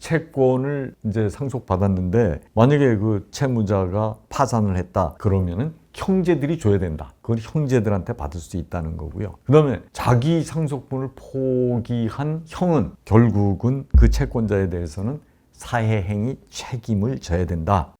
채권을 이제 상속받았는데 만약에 그 채무자가 파산을 했다 그러면은 형제들이 줘야 된다. 그건 형제들한테 받을 수 있다는 거고요. 그 다음에 자기 상속분을 포기한 형은 결국은 그 채권자에 대해서는 사해행위 책임을 져야 된다.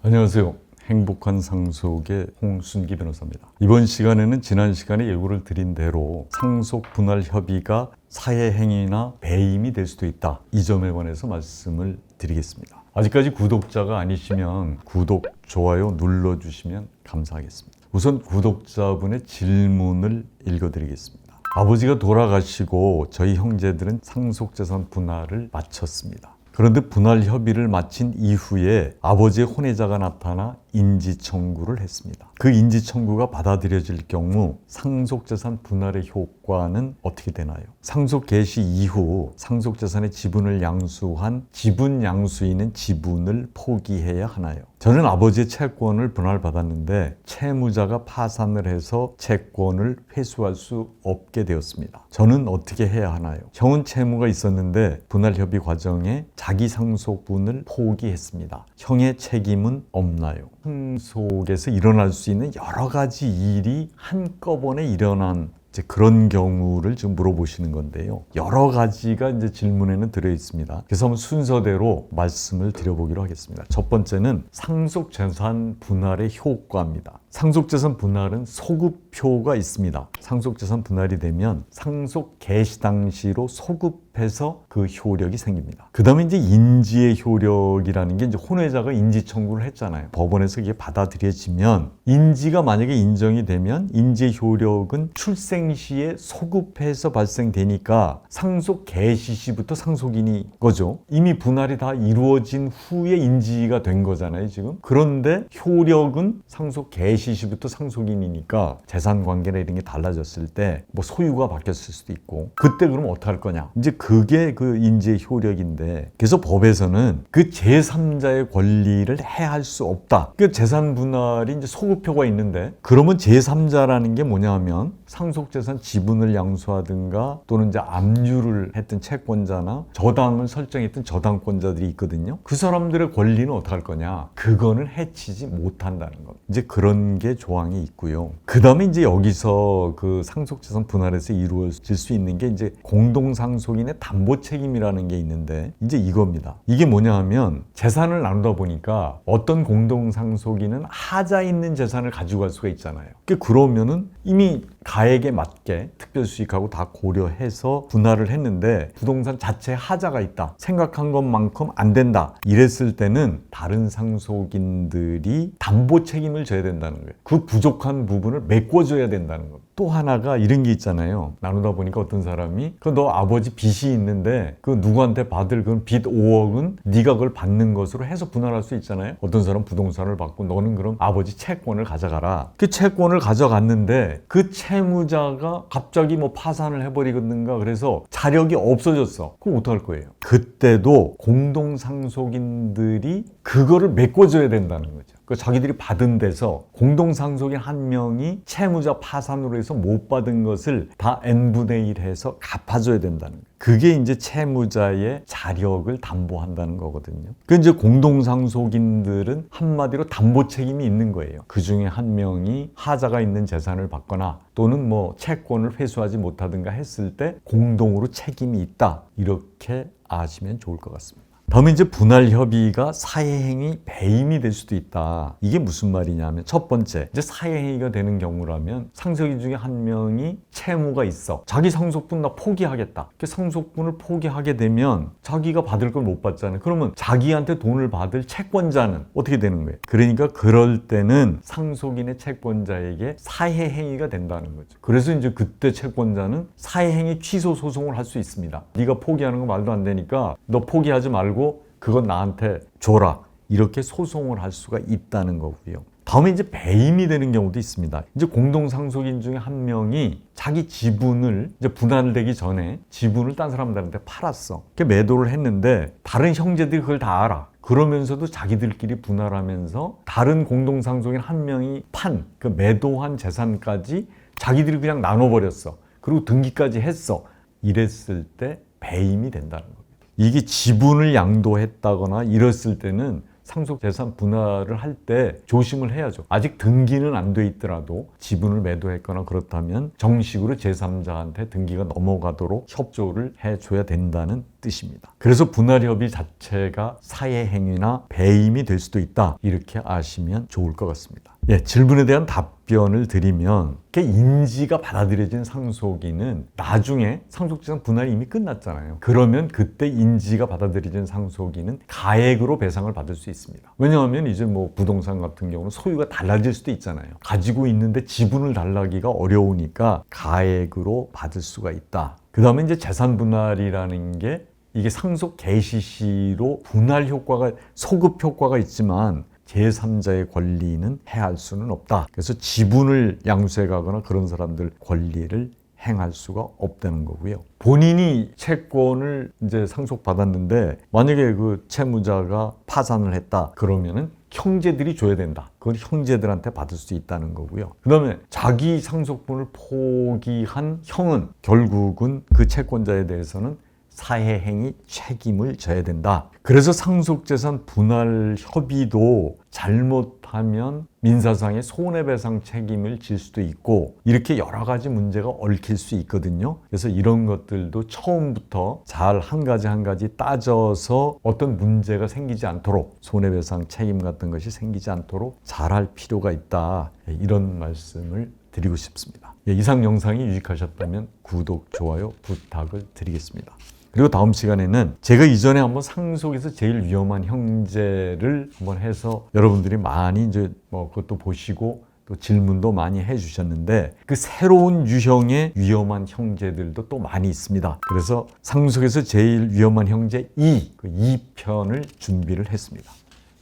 안녕하세요. 행복한 상속의 홍순기 변호사입니다. 이번 시간에는 지난 시간에 예고를 드린 대로 상속 분할 협의가 사해행위나 배임이 될 수도 있다. 이 점에 관해서 말씀을 드리겠습니다. 아직까지 구독자가 아니시면 구독, 좋아요 눌러주시면 감사하겠습니다. 우선 구독자분의 질문을 읽어드리겠습니다. 아버지가 돌아가시고 저희 형제들은 상속재산 분할을 마쳤습니다. 그런데 분할 협의를 마친 이후에 아버지의 혼외자가 나타나 인지 청구를 했습니다. 그 인지 청구가 받아들여질 경우 상속재산 분할의 효과는 어떻게 되나요? 상속 개시 이후 상속재산의 지분을 양수한 지분 양수인은 지분을 포기해야 하나요? 저는 아버지의 채권을 분할받았는데 채무자가 파산을 해서 채권을 회수할 수 없게 되었습니다. 저는 어떻게 해야 하나요? 형은 채무가 있었는데 분할협의 과정에 자기 상속분을 포기했습니다. 형의 책임은 없나요? 상속에서 일어날 수 있는 여러 가지 일이 한꺼번에 일어난 그런 경우를 지금 물어보시는 건데요. 여러 가지가 이제 질문에는 들어 있습니다. 그래서 한번 순서대로 말씀을 드려보기로 하겠습니다. 첫 번째는 상속재산 분할의 효과입니다. 상속재산 분할은 소급효가 있습니다. 상속재산 분할이 되면 상속 개시 당시로 소급해서 그 효력이 생깁니다. 그 다음에 이제 인지의 효력이라는 게 이제 혼외자가 인지 청구를 했잖아요. 법원에서 이게 받아들여지면 인지가 만약에 인정이 되면 인지의 효력은 출생 시에 소급해서 발생되니까 상속 개시 시부터 상속인이 거죠. 이미 분할이 다 이루어진 후에 인지가 된 거잖아요, 지금. 그런데 효력은 상속 개시 시부터 상속인이니까 재산 관계나 이런 게 달라졌을 때 뭐 소유가 바뀌었을 수도 있고 그때 그럼 어떻게 할 거냐? 이제 그게 그 인지의 효력인데 그래서 법에서는 그 제3자의 권리를 해할 수 없다. 그 재산 분할이 이제 소급효가 있는데 그러면 제3자라는 게 뭐냐면 상속재산 지분을 양수하든가 또는 이제 압류를 했던 채권자나 저당을 설정했던 저당권자들이 있거든요. 그 사람들의 권리는 어떻게 할 거냐? 그거는 해치지 못한다는 겁니다. 이제 그런 게 조항이 있고요. 그 다음에 이제 여기서 그 상속재산 분할에서 이루어질 수 있는 게 이제 공동상속인의 담보 책임이라는 게 있는데 이제 이겁니다. 이게 뭐냐 하면 재산을 나누다 보니까 어떤 공동상속인은 하자 있는 재산을 가지고 갈 수가 있잖아요. 그러면은 이미 가액에 맞게 특별수익하고 다 고려해서 분할을 했는데 부동산 자체에 하자가 있다. 생각한 것만큼 안 된다. 이랬을 때는 다른 상속인들이 담보 책임을 져야 된다는 거예요. 그 부족한 부분을 메꿔줘야 된다는 거예요. 또 하나가 이런 게 있잖아요. 나누다 보니까 어떤 사람이 너 아버지 빚이 있는데 그 누구한테 받을 그 빚 5억은 네가 그걸 받는 것으로 해서 분할할 수 있잖아요. 어떤 사람 부동산을 받고 너는 그럼 아버지 채권을 가져가라. 그 채권을 가져갔는데 그 채무자가 갑자기 뭐 파산을 해버리겠는가 그래서 자력이 없어졌어. 그럼 어떡할 거예요? 그때도 공동상속인들이 그거를 메꿔줘야 된다는 거죠. 자기들이 받은 데서 공동상속인 한 명이 채무자 파산으로 해서 못 받은 것을 다 n분의 1 해서 갚아줘야 된다는 거예요. 그게 이제 채무자의 자력을 담보한다는 거거든요. 그 이제 공동상속인들은 한마디로 담보 책임이 있는 거예요. 그 중에 한 명이 하자가 있는 재산을 받거나 또는 뭐 채권을 회수하지 못하든가 했을 때 공동으로 책임이 있다. 이렇게 아시면 좋을 것 같습니다. 다음에 이제 분할 협의가 사해행위 배임이 될 수도 있다. 이게 무슨 말이냐면 첫 번째, 이제 사해행위가 되는 경우라면 상속인 중에 한 명이 채무가 있어. 자기 상속분 나 포기하겠다. 그 상속분을 포기하게 되면 자기가 받을 걸 못 받잖아요. 그러면 자기한테 돈을 받을 채권자는 어떻게 되는 거예요? 그러니까 그럴 때는 상속인의 채권자에게 사해행위가 된다는 거죠. 그래서 이제 그때 채권자는 사해행위 취소 소송을 할 수 있습니다. 네가 포기하는 거 말도 안 되니까 너 포기하지 말고 그건 나한테 줘라. 이렇게 소송을 할 수가 있다는 거고요. 다음에 이제 배임이 되는 경우도 있습니다. 이제 공동상속인 중에 한 명이 자기 지분을 이제 분할되기 전에 지분을 딴 사람들한테 팔았어. 매도를 했는데 다른 형제들이 그걸 다 알아. 그러면서도 자기들끼리 분할하면서 다른 공동상속인 한 명이 판 그 매도한 재산까지 자기들이 그냥 나눠버렸어. 그리고 등기까지 했어. 이랬을 때 배임이 된다는 겁니다. 이게 지분을 양도했다거나 이랬을 때는 상속재산 분할을 할 때 조심을 해야죠. 아직 등기는 안 돼 있더라도 지분을 매도했거나 그렇다면 정식으로 제3자한테 등기가 넘어가도록 협조를 해줘야 된다는 뜻입니다. 그래서 분할협의 자체가 사회행위나 배임이 될 수도 있다. 이렇게 아시면 좋을 것 같습니다. 예, 질문에 대한 답변을 드리면 인지가 받아들여진 상속인은 나중에 상속재산 분할이 이미 끝났잖아요. 그러면 그때 인지가 받아들여진 상속인은 가액으로 배상을 받을 수 있습니다. 왜냐하면 이제 뭐 부동산 같은 경우는 소유가 달라질 수도 있잖아요. 가지고 있는데 지분을 달라기가 어려우니까 가액으로 받을 수가 있다. 그 다음에 이제 재산 분할이라는 게 이게 상속 개시 시로 분할 효과가 소급 효과가 있지만 제3자의 권리는 해할 수는 없다. 그래서 지분을 양수해 가거나 그런 사람들 권리를 행할 수가 없다는 거고요. 본인이 채권을 이제 상속받았는데 만약에 그 채무자가 파산을 했다. 그러면은 형제들이 줘야 된다. 그건 형제들한테 받을 수 있다는 거고요. 그 다음에 자기 상속분을 포기한 형은 결국은 그 채권자에 대해서는 사회행위 책임을 져야 된다. 그래서 상속재산 분할 협의도 잘못하면 민사상의 손해배상 책임을 질 수도 있고 이렇게 여러 가지 문제가 얽힐 수 있거든요. 그래서 이런 것들도 처음부터 잘 한 가지 따져서 어떤 문제가 생기지 않도록 손해배상 책임 같은 것이 생기지 않도록 잘할 필요가 있다. 이런 말씀을 드리고 싶습니다. 이상 영상이 유익하셨다면 구독, 좋아요 부탁을 드리겠습니다. 그리고 다음 시간에는 제가 이전에 한번 상속에서 제일 위험한 형제를 한번 해서 여러분들이 많이 이제 뭐 그것도 보시고 또 질문도 많이 해주셨는데 그 새로운 유형의 위험한 형제들도 또 많이 있습니다. 그래서 상속에서 제일 위험한 형제 2, 그 2편을 준비를 했습니다.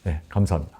네, 감사합니다.